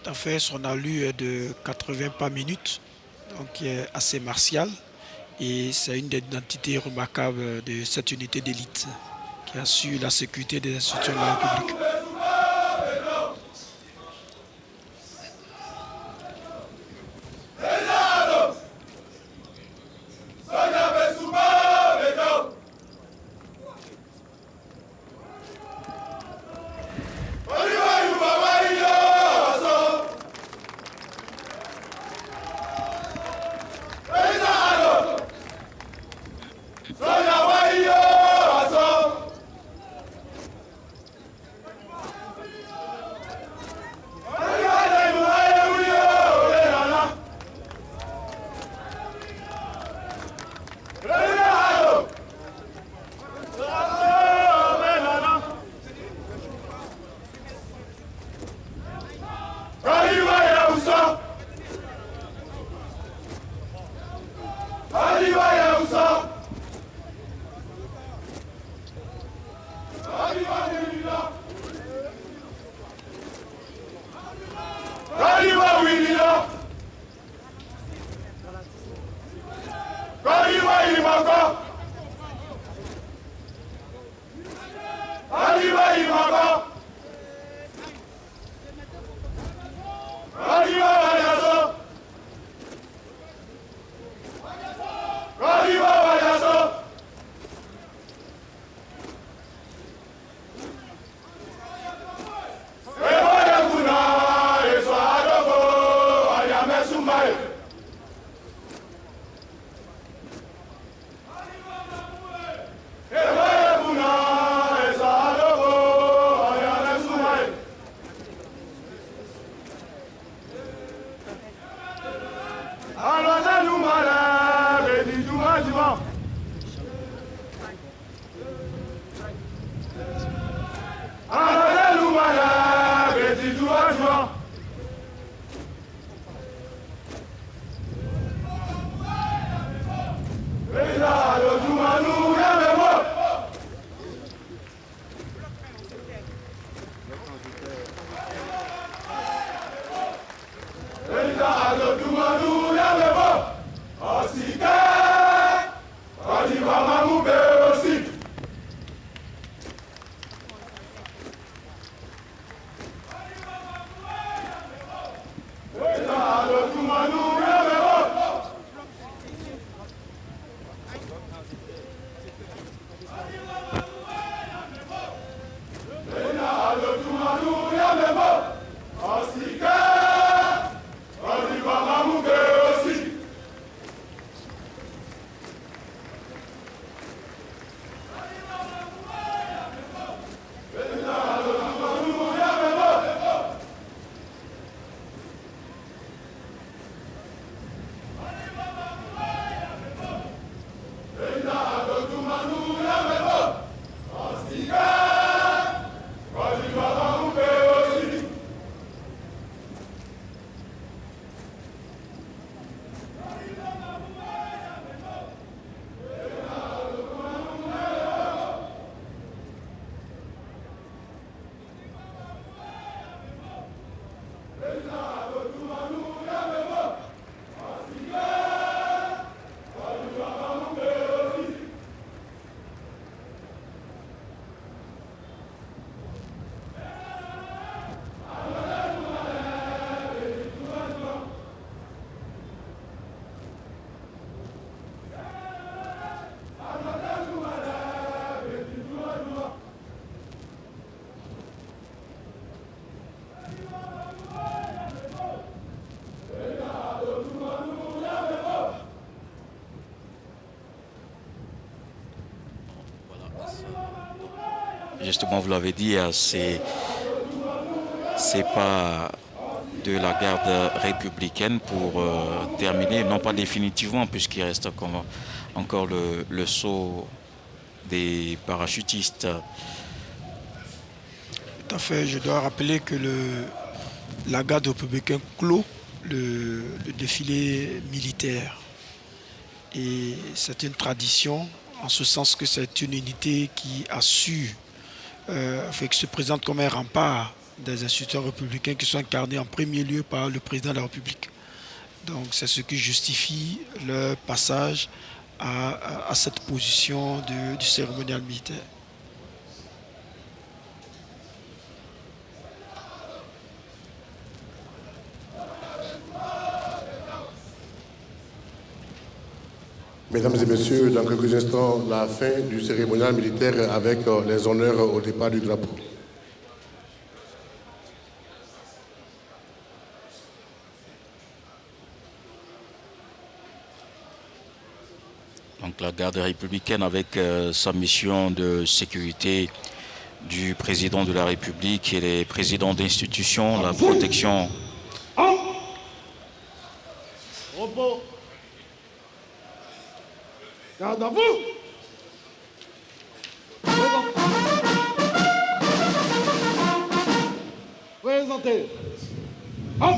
Tout à fait, son allure est de 80 pas minutes, donc qui est assez martial. Et c'est une des identités remarquables de cette unité d'élite qui assure la sécurité des institutions de la République. Justement, vous l'avez dit, c'est pas de la garde républicaine pour terminer, non pas définitivement, puisqu'il reste encore le saut des parachutistes. Tout à fait, je dois rappeler que la garde républicaine clôt le défilé militaire. Et c'est une tradition, en ce sens que c'est une unité qui assure, qui se présente comme un rempart des institutions républicaines qui sont incarnées en premier lieu par le président de la République. Donc c'est ce qui justifie le passage à cette position du cérémonial militaire. Mesdames et messieurs, dans quelques instants, la fin du cérémonial militaire avec les honneurs au départ du drapeau. Donc la garde républicaine avec sa mission de sécurité du président de la République et les présidents d'institutions, la protection. Repos. Garde à vous. Présentez. Hop.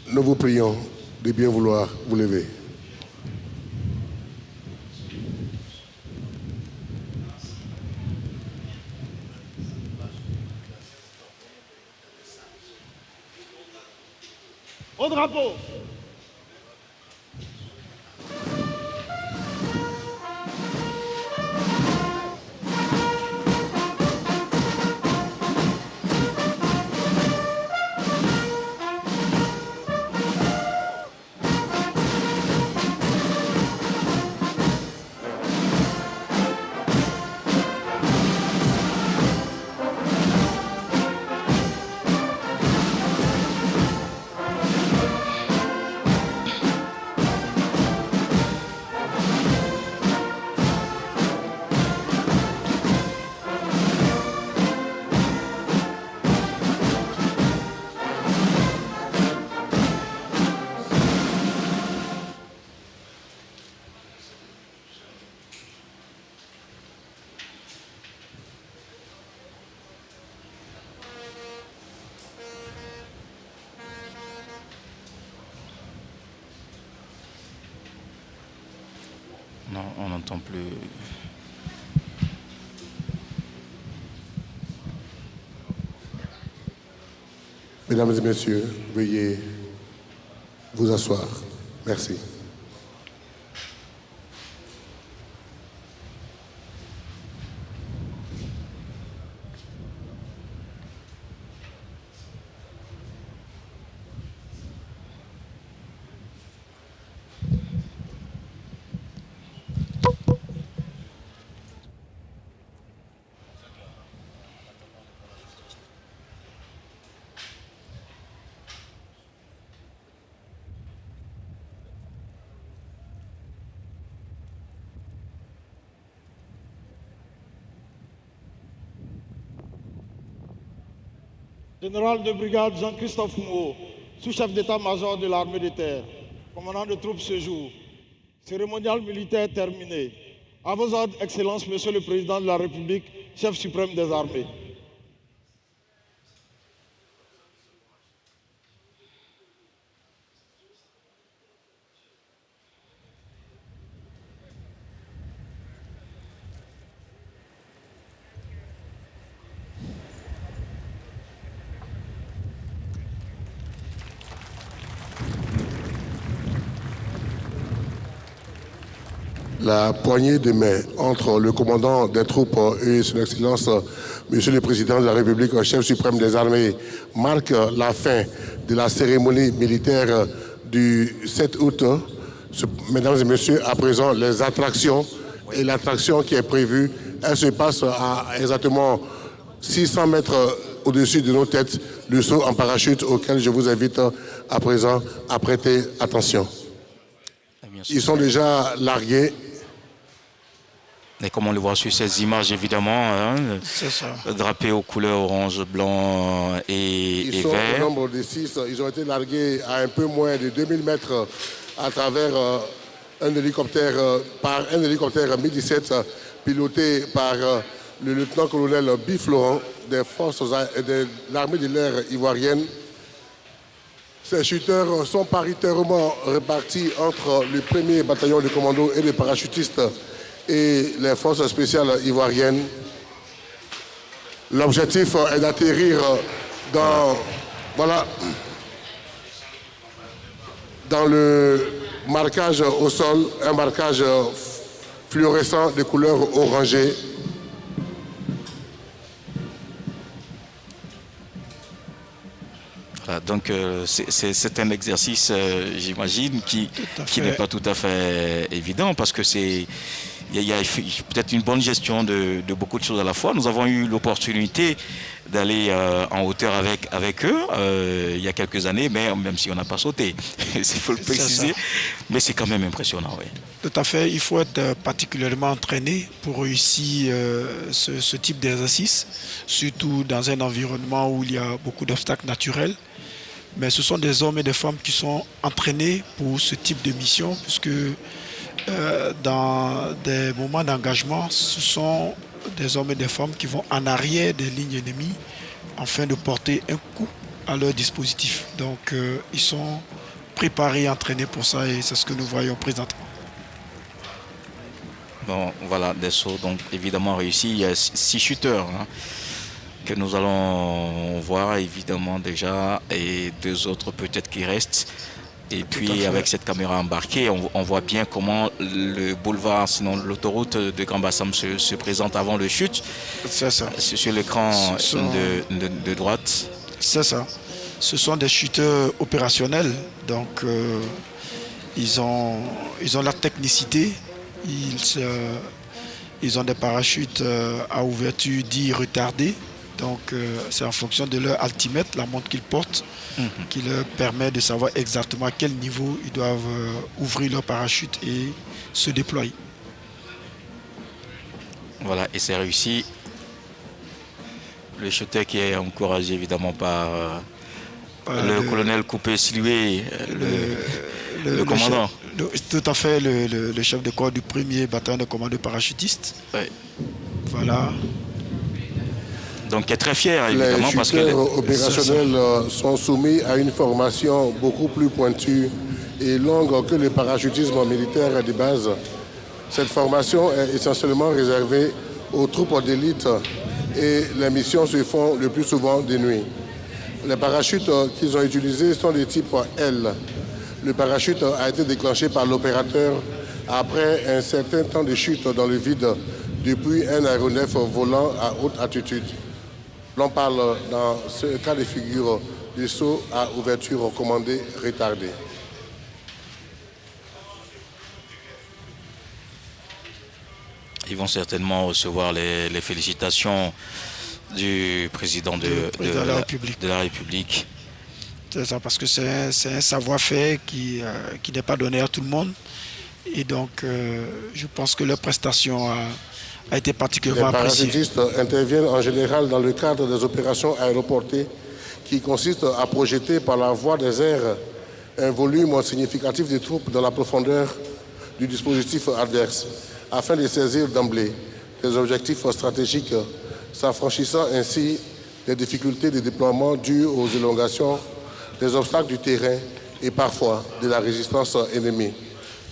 Nous vous prions de bien vouloir vous lever. Au drapeau. Non, on n'entend plus. Mesdames et messieurs, veuillez vous asseoir. Merci. Général de brigade Jean-Christophe Mouot, sous-chef d'état-major de l'armée de terre, commandant de troupes ce jour. Cérémonial militaire terminé. À vos ordres, Excellences, Monsieur le Président de la République, chef suprême des armées. La poignée de main entre le commandant des troupes et son Excellence, Monsieur le Président de la République, chef suprême des armées, marque la fin de la cérémonie militaire du 7 août. Mesdames et messieurs, à présent, les attractions et l'attraction qui est prévue, elle se passe à exactement 600 mètres au-dessus de nos têtes, le saut en parachute auquel je vous invite à présent à prêter attention. Ils sont déjà largués. Et comme on le voit sur ces images, évidemment, hein, drapés aux couleurs orange, blanc et vert. Ils sont au nombre de 6. Ils ont été largués à un peu moins de 2000 mètres à travers un hélicoptère, par un hélicoptère Mi-17 piloté par le lieutenant-colonel Biff Laurent des forces de l'armée de l'air ivoirienne. Ces shooters sont paritairement répartis entre le 1er bataillon de commando et les parachutistes et les forces spéciales ivoiriennes. L'objectif est d'atterrir dans, voilà, dans le marquage au sol, un marquage fluorescent de couleur orangée. Voilà, donc c'est un exercice, j'imagine, qui n'est pas tout à fait évident parce que il y a peut-être une bonne gestion de beaucoup de choses à la fois. Nous avons eu l'opportunité d'aller en hauteur avec eux il y a quelques années, mais même si on n'a pas sauté, il faut le préciser, mais c'est quand même impressionnant. Oui. Tout à fait, il faut être particulièrement entraîné pour réussir ce type d'exercice, surtout dans un environnement où il y a beaucoup d'obstacles naturels. Mais ce sont des hommes et des femmes qui sont entraînés pour ce type de mission, puisque dans des moments d'engagement, ce sont des hommes et des femmes qui vont en arrière des lignes ennemies afin de porter un coup à leur dispositif. Donc ils sont préparés, entraînés pour ça et c'est ce que nous voyons présentement. Bon, voilà, des sauts donc évidemment réussis. Il y a 6 shooters que nous allons voir évidemment déjà et 2 autres peut-être qui restent. Et puis avec cette caméra embarquée, on voit bien comment le boulevard, sinon l'autoroute de Grand Bassam se présente avant le chute. C'est ça. Sur l'écran de droite. C'est ça. Ce sont des shooters opérationnels. Donc ils ont la technicité. Ils ont des parachutes à ouverture dits retardés. Donc c'est en fonction de leur altimètre, la montre qu'ils portent, qui leur permet de savoir exactement à quel niveau ils doivent ouvrir leur parachute et se déployer. Voilà, et c'est réussi. Le shooter qui est encouragé évidemment par le colonel Coupé-Siloué, le commandant. Tout à fait, le chef de corps du 1er bataillon de commando parachutistes. Ouais. Voilà. Donc il est très fier évidemment les parce que les opérationnels sont soumis à une formation beaucoup plus pointue et longue que le parachutisme militaire de base. Cette formation est essentiellement réservée aux troupes d'élite et les missions se font le plus souvent de nuit. Les parachutes qu'ils ont utilisés sont des types L. Le parachute a été déclenché par l'opérateur après un certain temps de chute dans le vide depuis un aéronef volant à haute altitude. L'on parle dans ce cas de figure du saut à ouverture commandée retardée. Ils vont certainement recevoir les félicitations du président de la République. C'est ça, parce que c'est un savoir-faire qui n'est pas donné à tout le monde. Et donc, je pense que leur prestation a été particulièrement appréciée. Les parachutistes interviennent en général dans le cadre des opérations aéroportées qui consistent à projeter par la voie des airs un volume significatif de troupes dans la profondeur du dispositif adverse afin de saisir d'emblée des objectifs stratégiques, s'affranchissant ainsi des difficultés de déploiement dues aux élongations des obstacles du terrain et parfois de la résistance ennemie.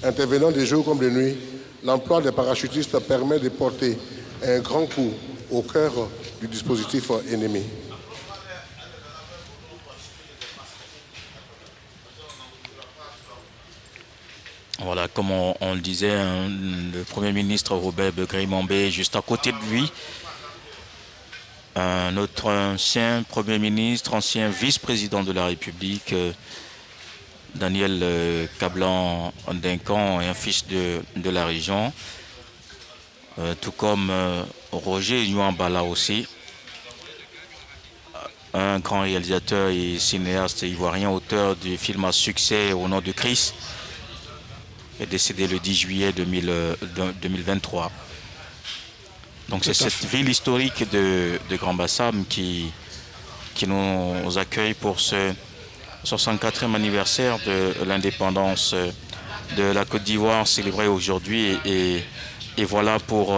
Intervenant de jour comme de nuit, l'emploi des parachutistes permet de porter un grand coup au cœur du dispositif ennemi. Voilà, comme on le disait, le Premier ministre Robert Begraï-Mambé juste à côté de lui. Notre ancien Premier ministre, ancien vice-président de la République, Daniel Kablan-Duncan, est un fils de la région, tout comme Roger Nyuambala aussi, un grand réalisateur et cinéaste ivoirien, auteur du film à succès Au nom de Christ, est décédé le 10 juillet 2023. Donc c'est cette ville historique de Grand Bassam qui nous accueille pour ce 64e anniversaire de l'indépendance de la Côte d'Ivoire célébrée aujourd'hui. Et voilà pour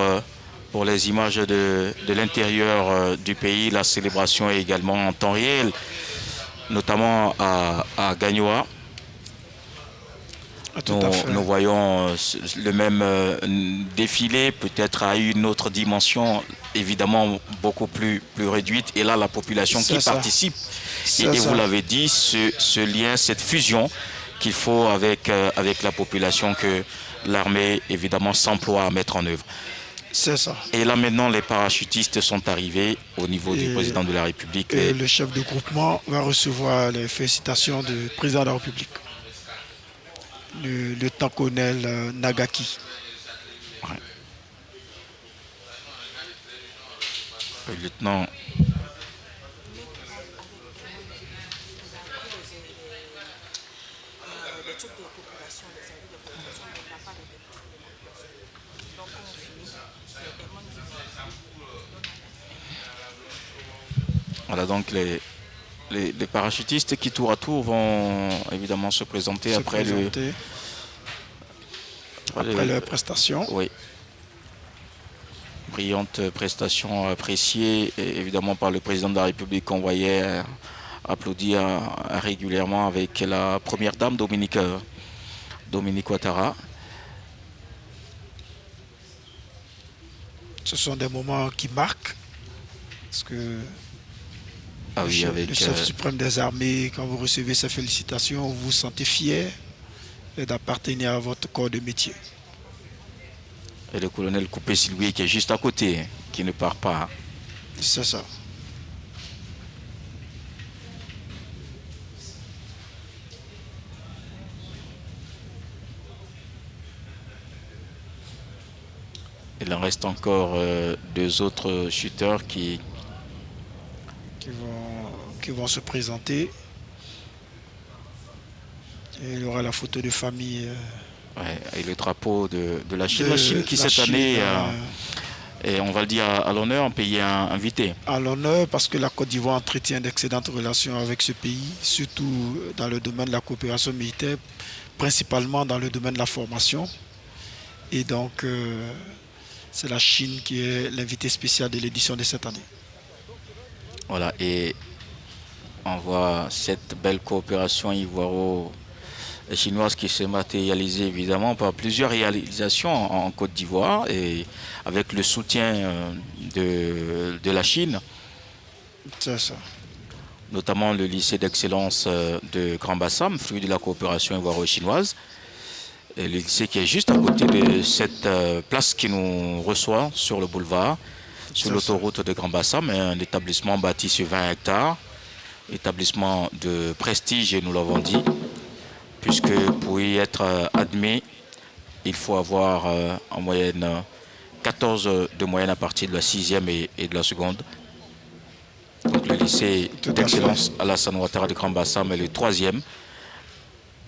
les images de l'intérieur du pays. La célébration est également en temps réel, notamment à Gagnoa. Tout à fait. Nous voyons le même défilé, peut-être à une autre dimension, évidemment beaucoup plus réduite. Et là, la population qui participe. Et vous l'avez dit, ce lien, cette fusion qu'il faut avec la population que l'armée, évidemment, s'emploie à mettre en œuvre. C'est ça. Et là, maintenant, les parachutistes sont arrivés au niveau du président de la République. Et le chef de groupement va recevoir les félicitations du président de la République, le lieutenant-colonel Nagaki. Ouais. Le lieutenant... Voilà donc les parachutistes qui tour à tour vont évidemment se présenter après leur prestation. Oui. Brillante prestation appréciée évidemment par le président de la République qu'on voyait applaudir régulièrement avec la première dame Dominique Ouattara. Ce sont des moments qui marquent parce que le chef suprême des armées, quand vous recevez ces félicitations, vous vous sentez fier d'appartenir à votre corps de métier. Et le colonel Coupé-Sylvie qui est juste à côté, qui ne part pas. C'est ça. Il en reste encore deux autres shooters qui vont se présenter. Et il y aura la photo de famille. Et le drapeau de la Chine. La Chine qui cette année, et on va le dire à l'honneur, un pays invité. À l'honneur parce que la Côte d'Ivoire entretient d'excellentes relations avec ce pays, surtout dans le domaine de la coopération militaire, principalement dans le domaine de la formation. Et donc, c'est la Chine qui est l'invité spécial de l'édition de cette année. Voilà, et on voit cette belle coopération ivoiro-chinoise qui s'est matérialisée évidemment par plusieurs réalisations en Côte d'Ivoire et avec le soutien de la Chine. C'est ça. Notamment le lycée d'excellence de Grand Bassam, fruit de la coopération ivoiro-chinoise. Et le lycée qui est juste à côté de cette place qui nous reçoit sur le boulevard, sur l'autoroute de Grand Bassam, un établissement bâti sur 20 hectares, établissement de prestige, nous l'avons dit, puisque pour y être admis, il faut avoir en moyenne 14 de moyenne à partir de la 6e et de la seconde. Donc le lycée d'excellence Alassane Ouattara de Grand Bassam est le 3e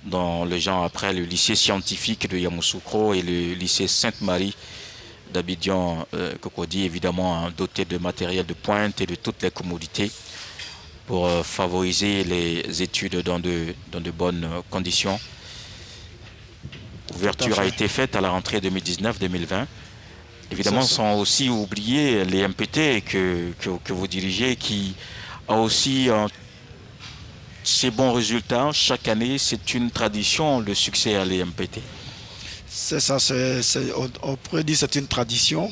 dans le genre après le lycée scientifique de Yamoussoukro et le lycée Sainte-Marie d'Abidjan Cocody, évidemment doté de matériel de pointe et de toutes les commodités pour favoriser les études dans de bonnes conditions. L'ouverture a été faite à la rentrée 2019-2020. Évidemment, sans aussi oublier les MPT que vous dirigez, qui a aussi ces bons résultats. Chaque année, c'est une tradition, le succès à l'EMPT. C'est ça, on pourrait dire que c'est une tradition.